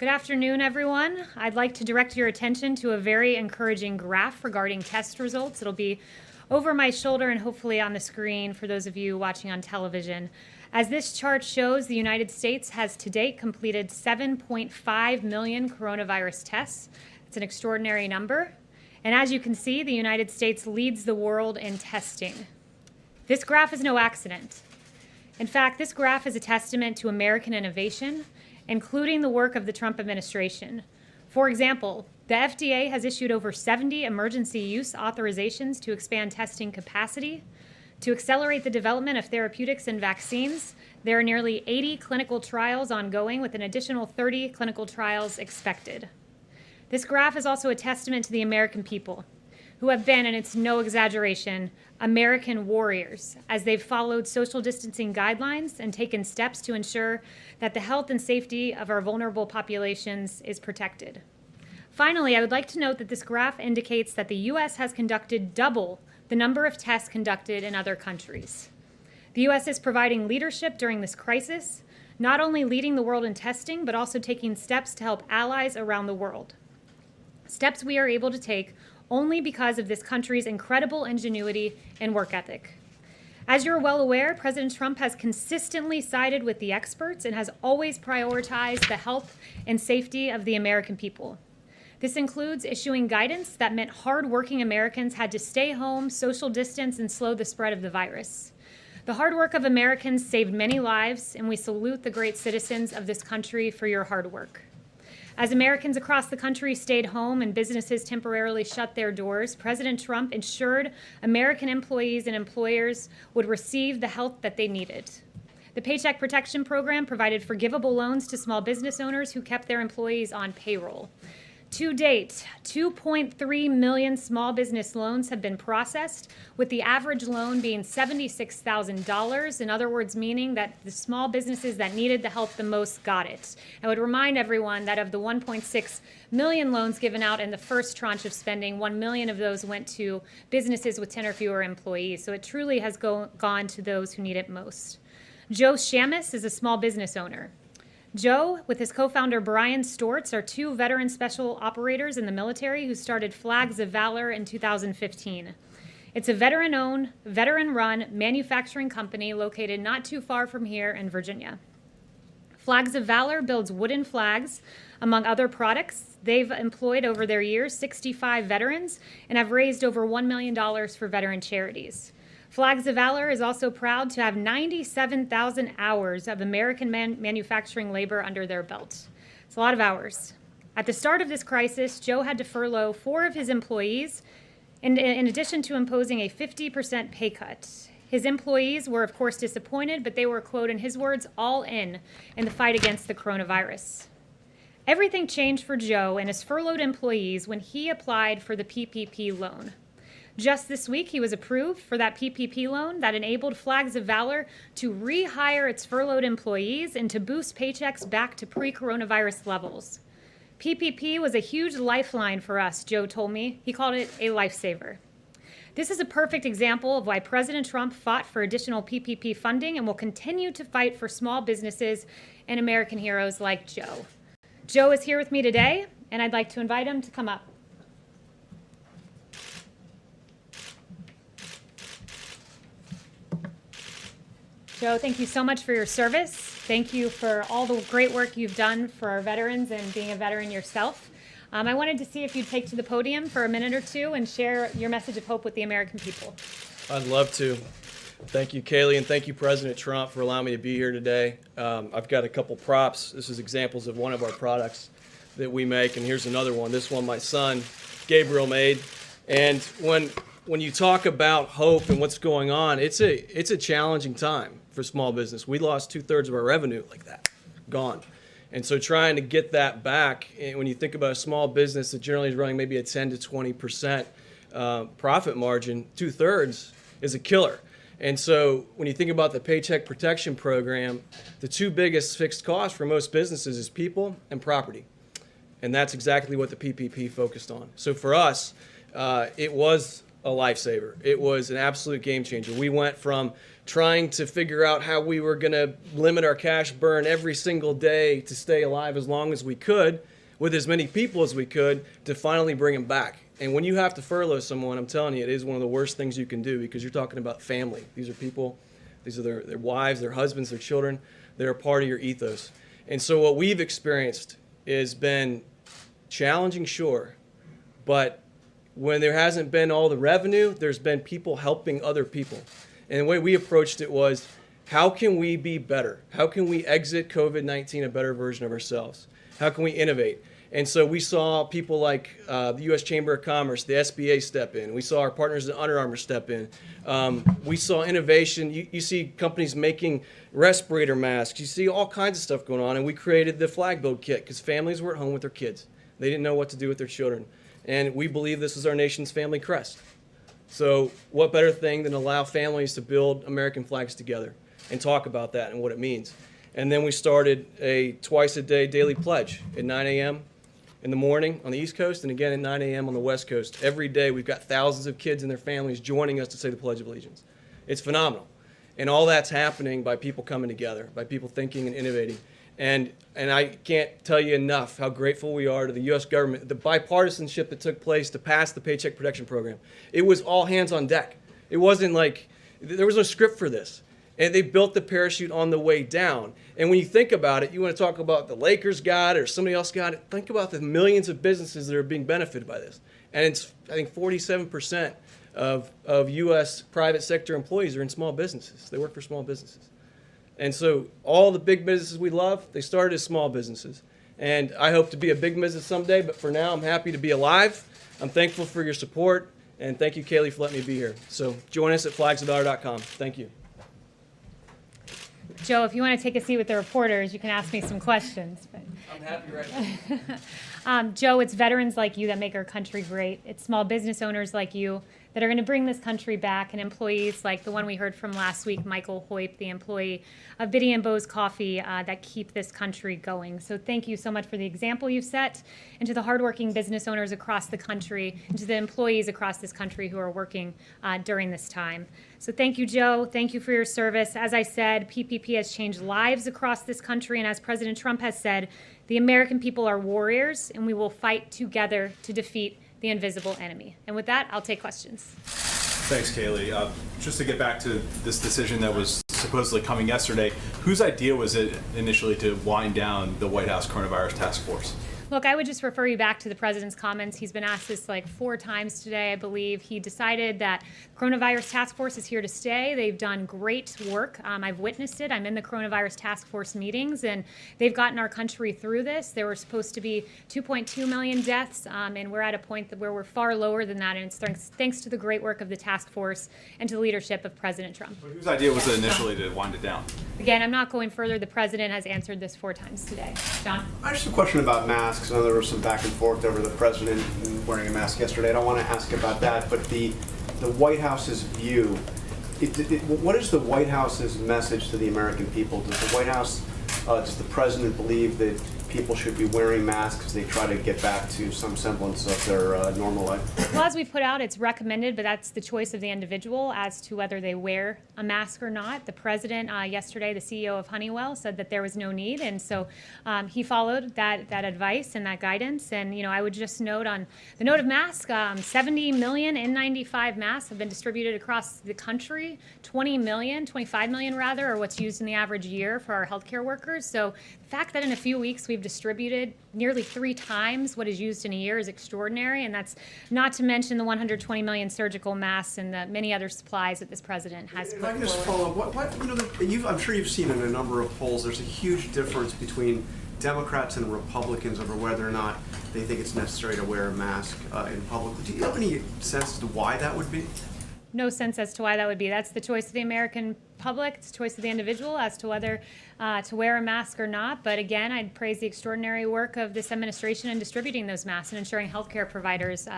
Good afternoon, everyone. I'd like to direct your attention to a very encouraging graph regarding test results. It'll be over my shoulder and hopefully on the screen for those of you watching on television. As this chart shows, the United States has to date completed 7.5 million coronavirus tests. It's an extraordinary number. And as you can see, the United States leads the world in testing. This graph is no accident. In fact, this graph is a testament to American innovation, including the work of the Trump administration. For example, the FDA has issued over 70 emergency use authorizations to expand testing capacity. To accelerate the development of therapeutics and vaccines, there are nearly 80 clinical trials ongoing with an additional 30 clinical trials expected. This graph is also a testament to the American people, who have been, and it's no exaggeration, American warriors, as they've followed social distancing guidelines and taken steps to ensure that the health and safety of our vulnerable populations is protected. Finally, I would like to note that this graph indicates that the U.S. has conducted double the number of tests conducted in other countries. The U.S. is providing leadership during this crisis, not only leading the world in testing, but also taking steps to help allies around the world. Steps we are able to take only because of this country's incredible ingenuity and work ethic. As you're well aware, President Trump has consistently sided with the experts and has always prioritized the health and safety of the American people. This includes issuing guidance that meant hard-working Americans had to stay home, social distance, and slow the spread of the virus. The hard work of Americans saved many lives, and we salute the great citizens of this country for your hard work. As Americans across the country stayed home and businesses temporarily shut their doors, President Trump ensured American employees and employers would receive the help that they needed. The Paycheck Protection Program provided forgivable loans to small business owners who kept their employees on payroll. To date, 2.3 million small business loans have been processed, with the average loan being $76,000, in other words, meaning that the small businesses that needed the help the most got it. I would remind everyone that of the 1.6 million loans given out in the first tranche of spending, 1 million of those went to businesses with 10 or fewer employees, so it truly has gone to those who need it most. Joe Shamus is a small business owner. Joe, with his co-founder Brian Stortz, are two veteran special operators in the military who started Flags of Valor in 2015. It's a veteran-owned, veteran-run manufacturing company located not too far from here in Virginia. Flags of Valor builds wooden flags, among other products. They've employed over their years 65 veterans and have raised over $1 million for veteran charities. Flags of Valor is also proud to have 97,000 hours of American manufacturing labor under their belt. It's a lot of hours. At the start of this crisis, Joe had to furlough 4 of his employees, in addition to imposing a 50% pay cut. His employees were, of course, disappointed, but they were, quote, in his words, all in the fight against the coronavirus. Everything changed for Joe and his furloughed employees when he applied for the PPP loan. Just this week, he was approved for that PPP loan that enabled Flags of Valor to rehire its furloughed employees and to boost paychecks back to pre-coronavirus levels. PPP was a huge lifeline for us, Joe told me. He called it a lifesaver. This is a perfect example of why President Trump fought for additional PPP funding and will continue to fight for small businesses and American heroes like Joe. Joe is here with me today, and I'd like to invite him to come up. Joe, thank you so much for your service. Thank you for all the great work you've done for our veterans and being a veteran yourself. I wanted to see if you'd take to the podium for a minute or two and share your message of hope with the American people. I'd love to. Thank you, Kayleigh, and thank you, President Trump, for allowing me to be here today. I've got a couple props. This is examples of one of our products that we make, and here's another one. This one my son, Gabriel, made. And when you talk about hope and what's going on, it's a challenging time for small business. We lost 2/3 of our revenue like that, gone. And so trying to get that back, and when you think about a small business that generally is running maybe a 10 to 20% profit margin, 2/3 is a killer. And so when you think about the Paycheck Protection Program, the two biggest fixed costs for most businesses is people and property. And that's exactly what the PPP focused on. So for us, it was a lifesaver. It was an absolute game changer. We went from trying to figure out how we were going to limit our cash burn every single day to stay alive as long as we could with as many people as we could to finally bring them back. And when you have to furlough someone, I'm telling you, it is one of the worst things you can do because you're talking about family. These are people, these are their wives, their husbands, their children. They're a part of your ethos. And so what we've experienced has been challenging, sure, but when there hasn't been all the revenue, there's been people helping other people. And the way we approached it was, how can we be better? How can we exit COVID-19 a better version of ourselves? How can we innovate? And so we saw people like the U.S. Chamber of Commerce, the SBA step in. We saw our partners at Under Armour step in. We saw innovation. You see companies making respirator masks. You see all kinds of stuff going on. And we created the flag build kit because families were at home with their kids. They didn't know what to do with their children. And we believe this is our nation's family crest. So what better thing than allow families to build American flags together and talk about that and what it means. And then we started a twice-a-day daily pledge at 9 a.m. in the morning on the East Coast and again at 9 a.m. on the West Coast. Every day we've got thousands of kids and their families joining us to say the Pledge of Allegiance. It's phenomenal. And all that's happening by people coming together, by people thinking and innovating. And I can't tell you enough how grateful we are to the U.S. government, the bipartisanship that took place to pass the Paycheck Protection Program. It was all hands on deck. It wasn't like, there was no script for this. And they built the parachute on the way down. And when you think about it, you want to talk about the Lakers got it or somebody else got it, think about the millions of businesses that are being benefited by this. And it's, I think, 47% of U.S. private sector employees are in small businesses. They work for small businesses. And so all the big businesses we love, they started as small businesses. And I hope to be a big business someday, but for now I'm happy to be alive. I'm thankful for your support, and thank you, Kayleigh, for letting me be here. So join us at flagsofdollar.com. Thank you. Joe, if you want to take a seat with the reporters, you can ask me some questions. But I'm happy right now. Joe, it's veterans like you that make our country great. It's small business owners like you that are going to bring this country back, and employees like the one we heard from last week, Michael Hoyt, the employee of Biddy and Bo's Coffee, that keep this country going. So thank you so much for the example you've set, and to the hardworking business owners across the country, and to the employees across this country who are working during this time. So thank you, Joe. Thank you for your service. As I said, PPP has changed lives across this country, and as President Trump has said, the American people are warriors, and we will fight together to defeat the invisible enemy. And with that, I'll take questions. Thanks, Kayleigh. Just to get back to this decision that was supposedly coming yesterday, whose idea was it initially to wind down the White House Coronavirus Task Force? Look, I would just refer you back to the president's comments. He's been asked this like 4 times today, I believe. He decided that coronavirus task force is here to stay. They've done great work. I've witnessed it. I'm in the coronavirus task force meetings, and they've gotten our country through this. There were supposed to be 2.2 million deaths, and we're at a point where we're far lower than that, and it's thanks to the great work of the task force and to the leadership of President Trump. But whose idea was it initially to wind it down? Again, I'm not going further. The president has answered this 4 times today. John? I just have a question about masks. I know there was some back and forth over the president wearing a mask yesterday. I don't want to ask about that, but the White House's view, what is the White House's message to the American people? Does the White House, does the president believe that people should be wearing masks as they try to get back to some semblance of their normal life? Well, as we put out, it's recommended, but that's the choice of the individual as to whether they wear a mask or not. The president yesterday, the CEO of Honeywell, said that there was no need, and so he followed that advice and that guidance. And I would just note on the note of masks, 70 million N95 masks have been distributed across the country. 25 million rather, are what's used in the average year for our healthcare workers. So the fact that in a few weeks we've distributed nearly 3 times what is used in a year is extraordinary, and that's not to mention the 120 million surgical masks and the many other supplies that this president has put If I can just forward. follow up, I'm sure you've seen in a number of polls, there's a huge difference between Democrats and Republicans over whether or not they think it's necessary to wear a mask in public. Do you have any sense as to why that would be? No sense as to why that would be. That's the choice of the American public. It's the choice of the individual as to whether to wear a mask or not. But again, I'd praise the extraordinary work of this administration in distributing those masks and ensuring healthcare providers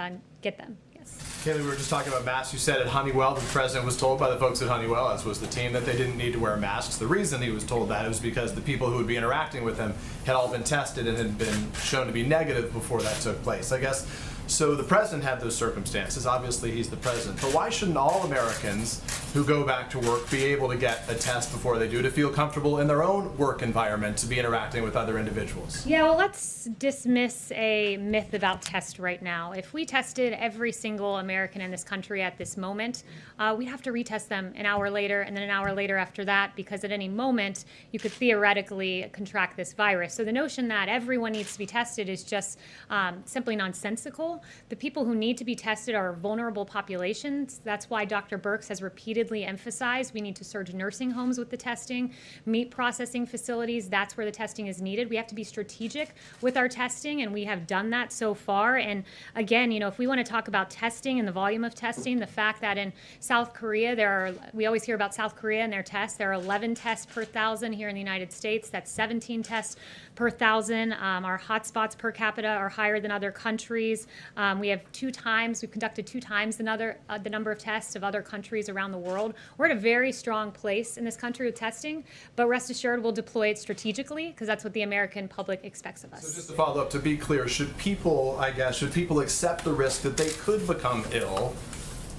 get them. Yes. Kayleigh, we were just talking about masks. You said at Honeywell, the president was told by the folks at Honeywell, as was the team, that they didn't need to wear masks. The reason he was told that was because the people who would be interacting with him had all been tested and had been shown to be negative before that took place. I guess So the president had those circumstances. Obviously, he's the president. But why shouldn't all Americans who go back to work be able to get a test before they do to feel comfortable in their own work environment to be interacting with other individuals? Yeah, well, let's dismiss a myth about tests right now. If we tested every single American in this country at this moment, we'd have to retest them an hour later and then an hour later after that, because at any moment you could theoretically contract this virus. So the notion that everyone needs to be tested is just simply nonsensical. The people who need to be tested are vulnerable populations. That's why Dr. Birx has repeatedly emphasized we need to surge nursing homes with the testing, meat processing facilities. That's where the testing is needed. We have to be strategic with our testing, and we have done that so far. And again, if we want to talk about testing and the volume of testing, the fact that in South Korea, we always hear about South Korea and their tests. There are 11 tests per 1,000 here in the United States. That's 17 tests per 1,000. Our hotspots per capita are higher than other countries. We've conducted 2 times the number of tests of other countries around the world. We're at a very strong place in this country with testing, but rest assured we'll deploy it strategically, because that's what the American public expects of us. So just to follow up, to be clear, should people accept the risk that they could become ill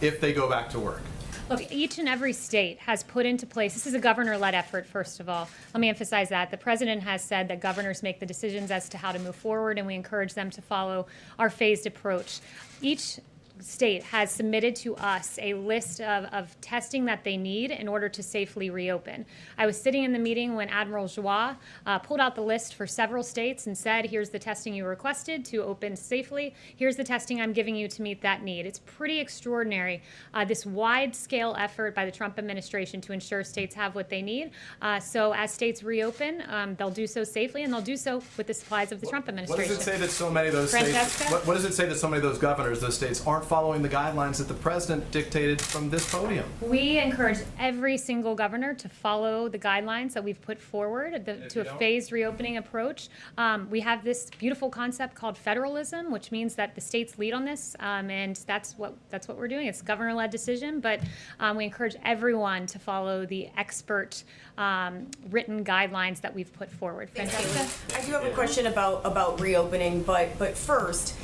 if they go back to work? Look, each and every state has put into place, this is a governor-led effort, first of all. Let me emphasize that. The president has said that governors make the decisions as to how to move forward, and we encourage them to follow our phased approach. Each state has submitted to us a list of testing that they need in order to safely reopen. I was sitting in the meeting when Admiral Joie pulled out the list for several states and said, here's the testing you requested to open safely. Here's the testing I'm giving you to meet that need. It's pretty extraordinary, this wide-scale effort by the Trump administration to ensure states have what they need. So as states reopen, they'll do so safely, and they'll do so with the supplies of the Trump administration. What does it say that so many of those states, what does it say that so many of those governors, those states, aren't following the guidelines that the president dictated from this podium? We encourage every single governor to follow the guidelines that we've put forward to a phased reopening approach. We have this beautiful concept called federalism, which means that the states lead on this, and that's what we're doing. It's a governor-led decision, but we encourage everyone to follow the expert written guidelines that we've put forward. Francesca? I do have a question about reopening, but first,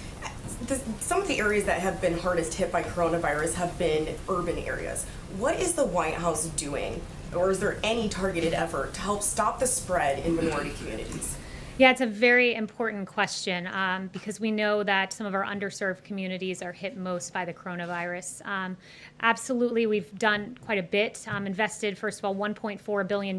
some of the areas that have been hardest hit by coronavirus have been urban areas. What is the White House doing, or is there any targeted effort to help stop the spread in minority communities? Yeah, it's a very important question because we know that some of our underserved communities are hit most by the coronavirus. Absolutely, we've done quite a bit, invested, first of all, $1.4 billion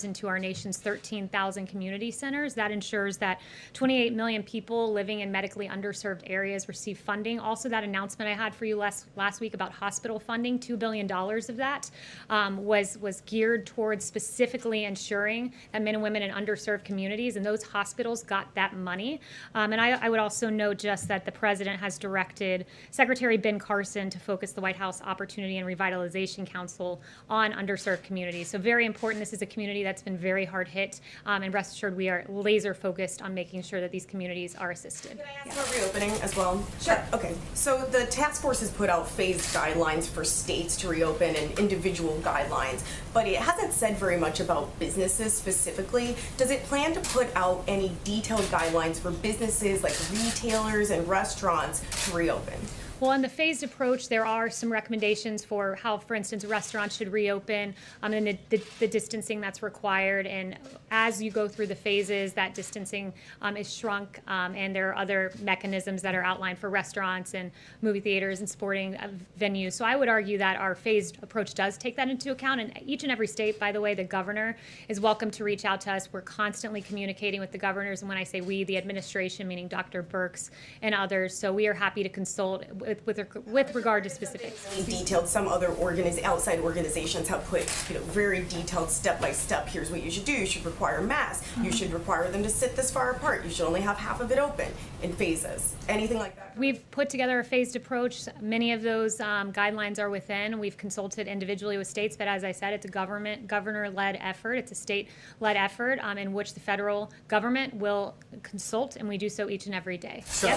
into our nation's 13,000 community centers. That ensures that 28 million people living in medically underserved areas receive funding. Also, that announcement I had for you last week about hospital funding, $2 billion of that was geared towards specifically ensuring that men and women in underserved communities and those hospitals got that money. And I would also note just that the president has directed Secretary Ben Carson to focus the White House Opportunity and Revitalization Council on underserved communities. So very important. This is a community that's been very hard hit, and rest assured we are laser focused on making sure that these communities are assisted. Can I ask about reopening as well? Sure. Okay, so the task force has put out phased guidelines for states to reopen and individual guidelines, but it hasn't said very much about businesses specifically. Does it plan to put out any detailed guidelines for businesses like retailers and restaurants to reopen? Well, in the phased approach, there are some recommendations for how, for instance, restaurants should reopen and the distancing that's required. And as you go through the phases, that distancing is shrunk, and there are other mechanisms that are outlined for restaurants and movie theaters and sporting venues. So I would argue that our phased approach does take that into account. And each and every state, by the way, the governor is welcome to reach out to us. We're constantly communicating with the governors. And when I say we, the administration, meaning Dr. Birx and others. So we are happy to consult with regard to specifics. Really detailed. Some other outside organizations have put very detailed step-by-step. Here's what you should do. You should require masks. You should require them to sit this far apart. You should only have half of it open in phases. Anything like that? We've put together a phased approach. Many of those guidelines are within. We've consulted individually with states, but as I said, it's a governor-led effort. It's a state-led effort in which the federal government will consult, and we do so each and every day. So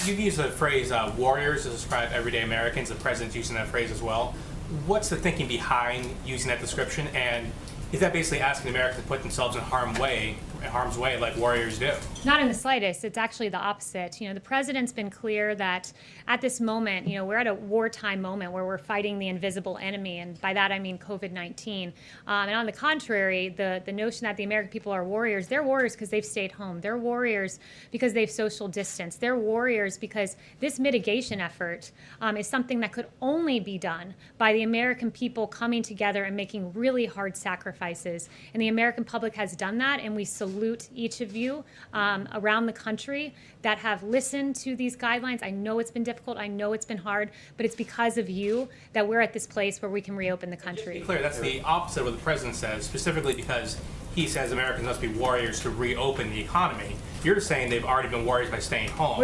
you've used the phrase warriors to describe everyday Americans. The president's using that phrase as well. What's the thinking behind using that description? And is that basically asking Americans to put themselves in harm's way harm's way like warriors do. Not in the slightest. It's actually the opposite. The president's been clear that at this moment, we're at a wartime moment where we're fighting the invisible enemy, and by that I mean COVID-19. And on the contrary, the notion that the American people are warriors, they're warriors because they've stayed home. They're warriors because they've social distanced. They're warriors because this mitigation effort is something that could only be done by the American people coming together and making really hard sacrifices. And the American public has done that, and we salute each of you around the country that have listened to these guidelines. I know it's been difficult. I know it's been hard, but it's because of you that we're at this place where we can reopen the To country. be clear, that's the opposite of what the president says, specifically because he says Americans must be warriors to reopen the economy. You're saying they've already been warriors by staying home.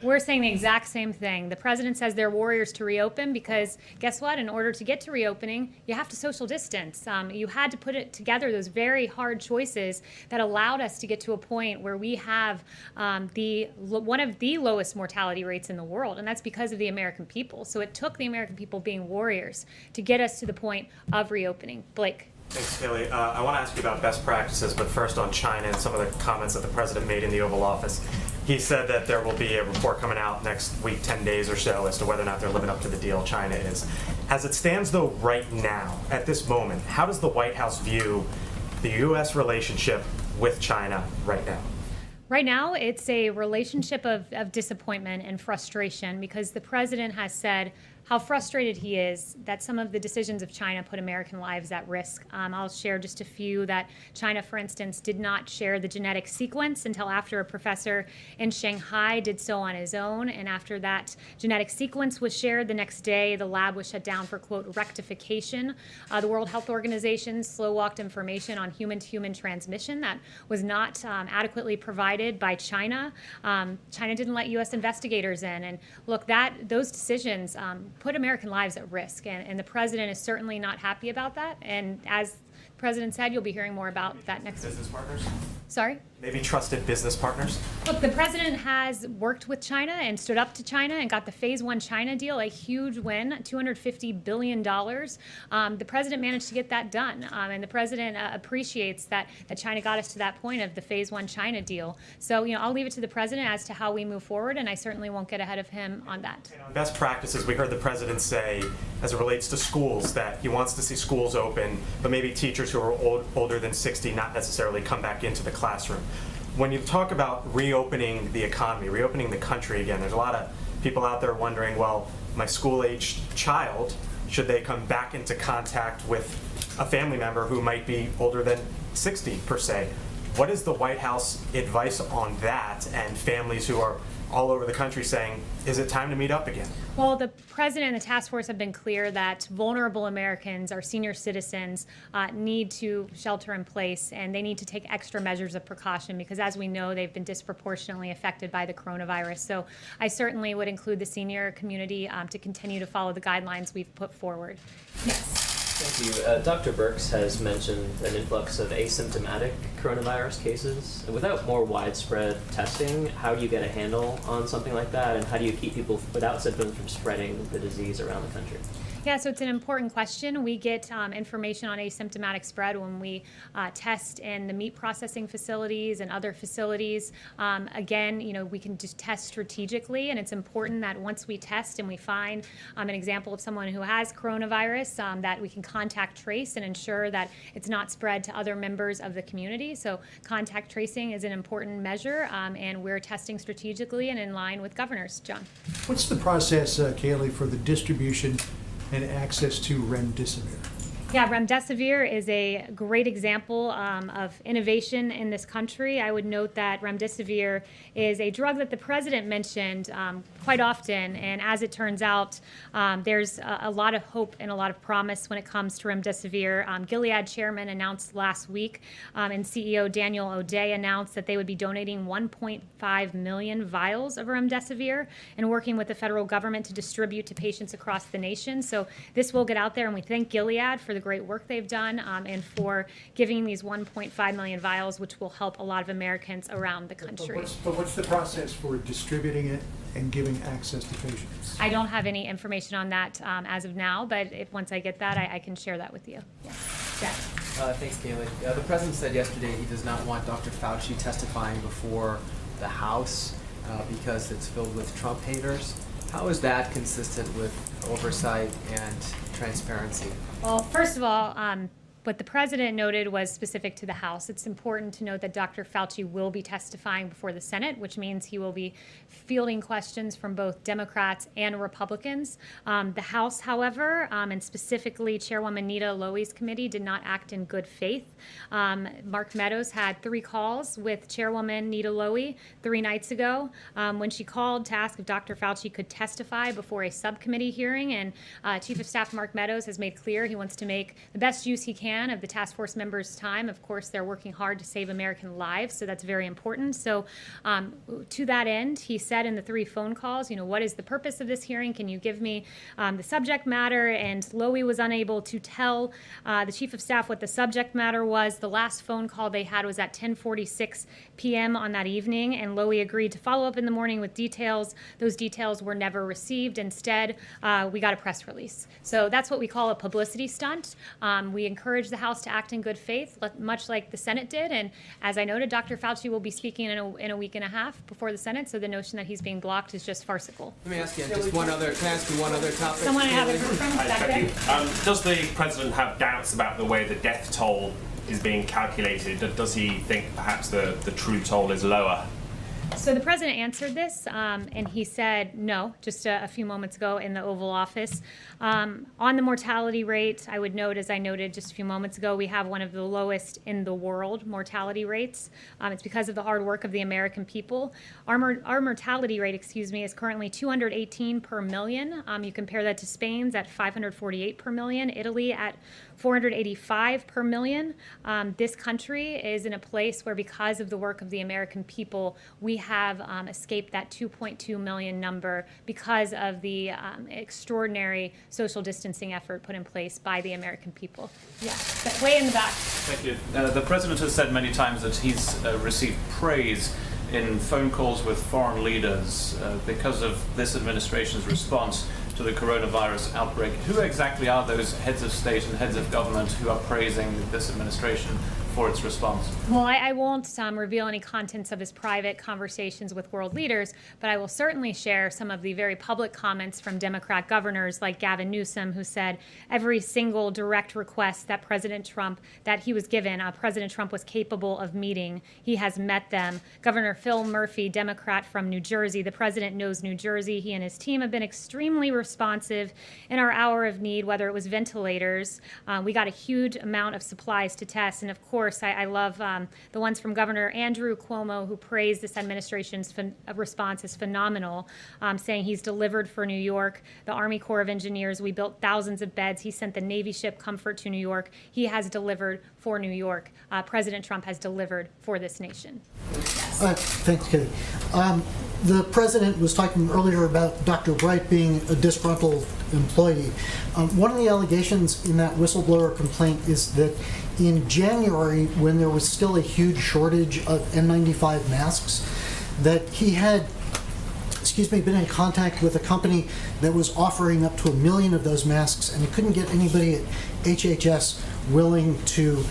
We're saying the exact same thing. The president says they're warriors to reopen because guess what? In order to get to reopening, you have to social distance. You had to put it together, those very hard choices that allowed us to get to a point where we have one of the lowest mortality rates in the world, and that's because of the American people. So it took the American people being warriors to get us to the point of reopening. Blake. Thanks, Kayleigh. I want to ask you about best practices, but first on China and some of the comments that the president made in the Oval Office. He said that there will be a report coming out next week, 10 days or so, as to whether or not they're living up to the deal China is. As it stands, though, right now, at this moment, how does the White House view the U.S. relationship with China right now? Right now, it's a relationship of disappointment and frustration because the president has said how frustrated he is that some of the decisions of China put American lives at risk. I'll share just a few that China, for instance, did not share the genetic sequence until after a professor in Shanghai did so on his own. And after that genetic sequence was shared, the next day the lab was shut down for, quote, rectification. The World Health Organization slow-walked information on human-to-human transmission that was not adequately provided by China. China didn't let U.S. investigators in. And look, those decisions put American lives at risk, and the president is certainly not happy about that. And as the president said, you'll be hearing more about that next week. Business partners? Sorry? Maybe trusted business partners? Look, the president has worked with China and stood up to China and got the Phase 1 China deal, a huge win, $250 billion. The president managed to get that done, and the president appreciates that China got us to that point of the Phase 1 China deal. So, I'll leave it to the president as to how we move forward, and I certainly won't get ahead of him on that. On best practices, we heard the president say, as it relates to schools, that he wants to see schools open, but maybe teachers who are older than 60 not necessarily come back into the classroom. When you talk about reopening the economy, reopening the country again, there's a lot of people out there wondering, well, my school-aged child, should they come back into contact with a family member who might be older than 60 per se? What is the White House advice on that and families who are all over the country saying, is it time to meet up again? Well, the president and the task force have been clear that vulnerable Americans, our senior citizens, need to shelter in place, and they need to take extra measures of precaution because, as we know, they've been disproportionately affected by the coronavirus. So I certainly would include the senior community to continue to follow the guidelines we've put forward. Yes. Thank you. Dr. Birx has mentioned an influx of asymptomatic coronavirus cases. Without more widespread testing, how do you get a handle on something like that, and how do you keep people without symptoms from spreading the disease around the country? Yeah, so it's an important question. We get information on asymptomatic spread when we test in the meat processing facilities and other facilities. Again, we can just test strategically, and it's important that once we test and we find an example of someone who has coronavirus, that we can contact trace and ensure that it's not spread to other members of the community. So contact tracing is an important measure, and we're testing strategically and in line with governors. John. What's the process, Kayleigh, for the distribution and access to remdesivir? Yeah, remdesivir is a great example of innovation in this country. I would note that remdesivir is a drug that the president mentioned quite often, and as it turns out, there's a lot of hope and a lot of promise when it comes to remdesivir. Gilead chairman announced last week, and CEO Daniel O'Day announced that they would be donating 1.5 million vials of remdesivir and working with the federal government to distribute to patients across the nation. So this will get out there, and we thank Gilead for the great work they've done and for giving these 1.5 million vials, which will help a lot of Americans around the country. But what's the process for distributing it and giving access to patients? I don't have any information on that as of now, but once I get that, I can share that with you. Yes. Thanks, Kayleigh. The president said yesterday he does not want Dr. Fauci testifying before the House because it's filled with Trump haters. How is that consistent with oversight and transparency? Well, first of all, what the president noted was specific to the House. It's important to note that Dr. Fauci will be testifying before the Senate, which means he will be fielding questions from both Democrats and Republicans. The House, however, and specifically Chairwoman Nita Lowey's committee, did not act in good faith. Mark Meadows had 3 calls with Chairwoman Nita Lowey 3 nights ago when she called to ask if Dr. Fauci could testify before a subcommittee hearing. And Chief of Staff Mark Meadows has made clear he wants to make the best use he can of the task force members' time. Of course, they're working hard to save American lives, so that's very important. So to that end, he said in the 3 phone calls, what is the purpose of this hearing? Can you give me the subject matter? And Lowey was unable to tell the Chief of Staff what the subject matter was. The last phone call they had was at 10:46 p.m. on that evening, and Lowey agreed to follow up in the morning with details. Those details were never received. Instead, we got a press release. So that's what we call a publicity stunt. We encourage the House to act in good faith, much like the Senate did. And as I noted, Dr. Fauci will be speaking in a week and a half before the Senate, so the notion that he's being blocked is just farcical. Let me ask you just one other. Can I ask you one other topic? Someone have it from back there? Does the president have doubts about the way the death toll is being calculated? Does he think perhaps the true toll is lower? So the president answered this, and he said no, just a few moments ago in the Oval Office. On the mortality rate, I would note, as I noted just a few moments ago, we have one of the lowest in the world mortality rates. It's because of the hard work of the American people. Our mortality rate, is currently 218 per million. You compare that to Spain's at 548 per million, Italy at 485 per million. This country is in a place where, because of the work of the American people, we have escaped that 2.2 million number because of the extraordinary social distancing effort put in place by the American people. Yeah, way in the back. Thank you. The president has said many times that he's received praise in phone calls with foreign leaders because of this administration's response to the coronavirus outbreak. Who exactly are those heads of state and heads of government who are praising this administration for its response? Well, I won't reveal any contents of his private conversations with world leaders, but I will certainly share some of the very public comments from Democrat governors like Gavin Newsom, who said every single direct request that President Trump was capable of meeting, he has met them. Governor Phil Murphy, Democrat from New Jersey, the president knows New Jersey. He and his team have been extremely responsive in our hour of need, whether it was ventilators. We got a huge amount of supplies to test, and of course, I love the ones from Governor Andrew Cuomo, who praised this administration's response as phenomenal, saying he's delivered for New York. The Army Corps of Engineers, we built thousands of beds. He sent the Navy ship Comfort to New York. He has delivered for New York. President Trump has delivered for this nation. Thanks, Kayleigh. The president was talking earlier about Dr. Bright being a disgruntled employee. One of the allegations in that whistleblower complaint is that in January, when there was still a huge shortage of N95 masks, that he had been in contact with a company that was offering up to 1 million of those masks, and he couldn't get anybody at HHS willing to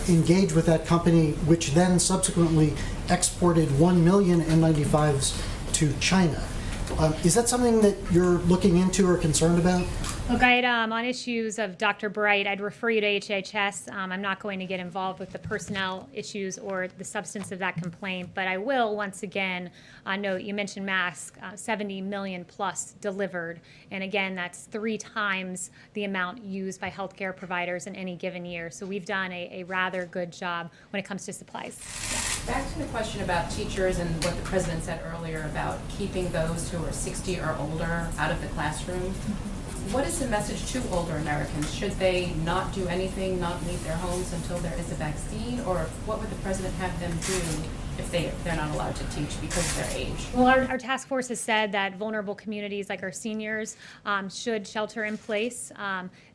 engage with that company, which then subsequently exported 1 million N95s to China. Is that something that you're looking into or concerned about? Look, on issues of Dr. Bright, I'd refer you to HHS. I'm not going to get involved with the personnel issues or the substance of that complaint, but I will once again note, you mentioned masks, 70 million plus delivered, and again, that's 3 times the amount used by healthcare providers in any given year. So we've done a rather good job when it comes to supplies. Yeah. Back to the question about teachers and what the president said earlier about keeping those who are 60 or older out of the classroom. What is the message to older Americans? Should they not do anything, not leave their homes until there is a vaccine? Or what would the president have them do if they're not allowed to teach because of their age? Well, our task force has said that vulnerable communities like our seniors should shelter in place.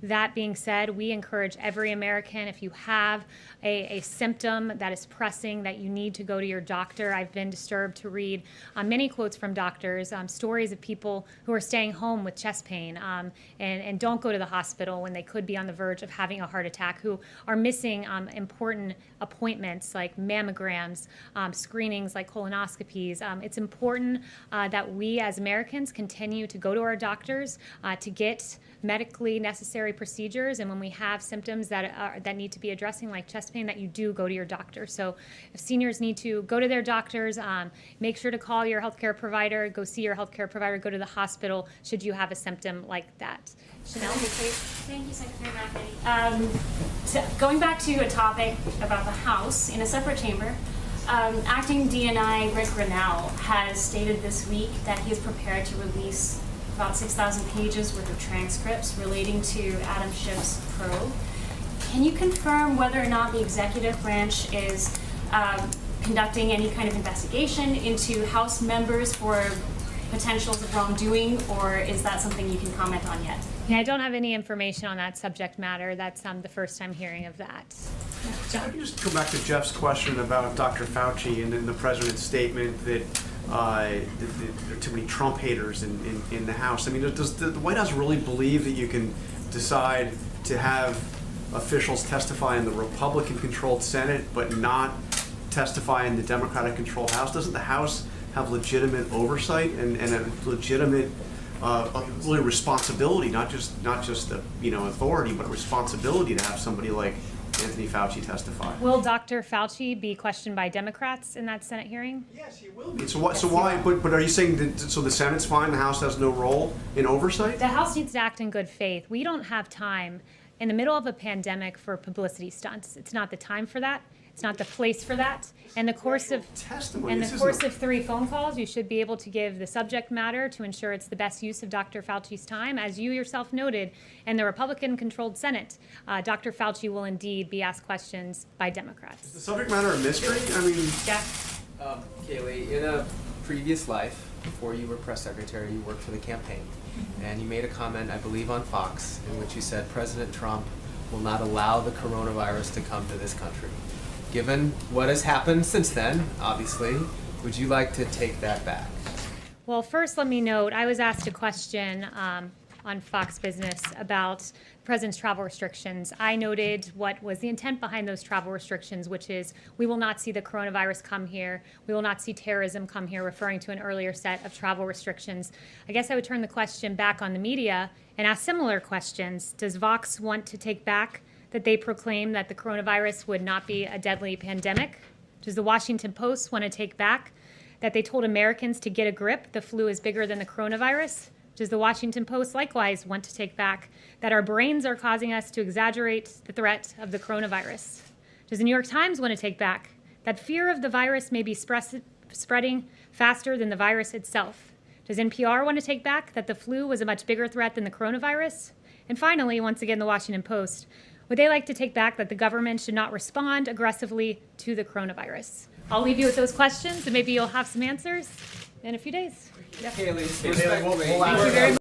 That being said, we encourage every American, if you have a symptom that is pressing, that you need to go to your doctor. I've been disturbed to read many quotes from doctors, stories of people who are staying home with chest pain and don't go to the hospital when they could be on the verge of having a heart attack, who are missing important appointments like mammograms, screenings like colonoscopies. It's important that we as Americans continue to go to our doctors to get medically necessary procedures, and when we have symptoms that need to be addressing, like chest pain, that you do go to your doctor. So if seniors need to go to their doctors, make sure to call your healthcare provider, go see your healthcare provider, go to the hospital should you have a symptom like that. Chanel? Thank you, Secretary McEnany. Going back to a topic about the House in a separate chamber, Acting DNI Rick Grinnell has stated this week that he is prepared to release about 6,000 pages worth of transcripts relating to Adam Schiff's probe. Can you confirm whether or not the executive branch is conducting any kind of investigation into House members for potentials of wrongdoing, or is that something you can comment on yet? Yeah, I don't have any information on that subject matter. That's the first time hearing of that. If I can just go back to Jeff's question about Dr. Fauci and then the president's statement that there are too many Trump haters in the House. I mean, does the White House really believe that you can decide to have officials testify in the Republican-controlled Senate but not testify in the Democratic-controlled House? Doesn't the House have legitimate oversight and a legitimate really responsibility, not just the authority, but responsibility to have somebody like Anthony Fauci testify? Will Dr. Fauci be questioned by Democrats in that Senate hearing? Yes, he will be. So why? But are you saying that so the Senate's fine, the House has no role in oversight? The House needs to act in good faith. We don't have time in the middle of a pandemic for publicity stunts. It's not the time for that. It's not the place for that. In the course of 3 phone calls, you should be able to give the subject matter to ensure it's the best use of Dr. Fauci's time. As you yourself noted, in the Republican-controlled Senate, Dr. Fauci will indeed be asked questions by Democrats. Is the subject matter a mystery? I mean, Kayleigh, in a previous life, before you were press secretary, you worked for the campaign, and you made a comment, I believe, on Fox, in which you said President Trump will not allow the coronavirus to come to this country. Given what has happened since then, obviously, would you like to take that back? Well, first, let me note, I was asked a question on Fox Business about the president's travel restrictions. I noted what was the intent behind those travel restrictions, which is we will not see the coronavirus come here. We will not see terrorism come here, referring to an earlier set of travel restrictions. I guess I would turn the question back on the media and ask similar questions. Does Vox want to take back that they proclaimed that the coronavirus would not be a deadly pandemic? Does the Washington Post want to take back that they told Americans to get a grip, the flu is bigger than the coronavirus? Does the Washington Post likewise want to take back that our brains are causing us to exaggerate the threat of the coronavirus? Does the New York Times want to take back that fear of the virus may be spreading faster than the virus itself? Does NPR want to take back that the flu was a much bigger threat than the coronavirus? And finally, once again, the Washington Post, would they like to take back that the government should not respond aggressively to the coronavirus? I'll leave you with those questions, and maybe you'll have some answers in a few days. Kayleigh, Kayleigh, we'll thank you very much.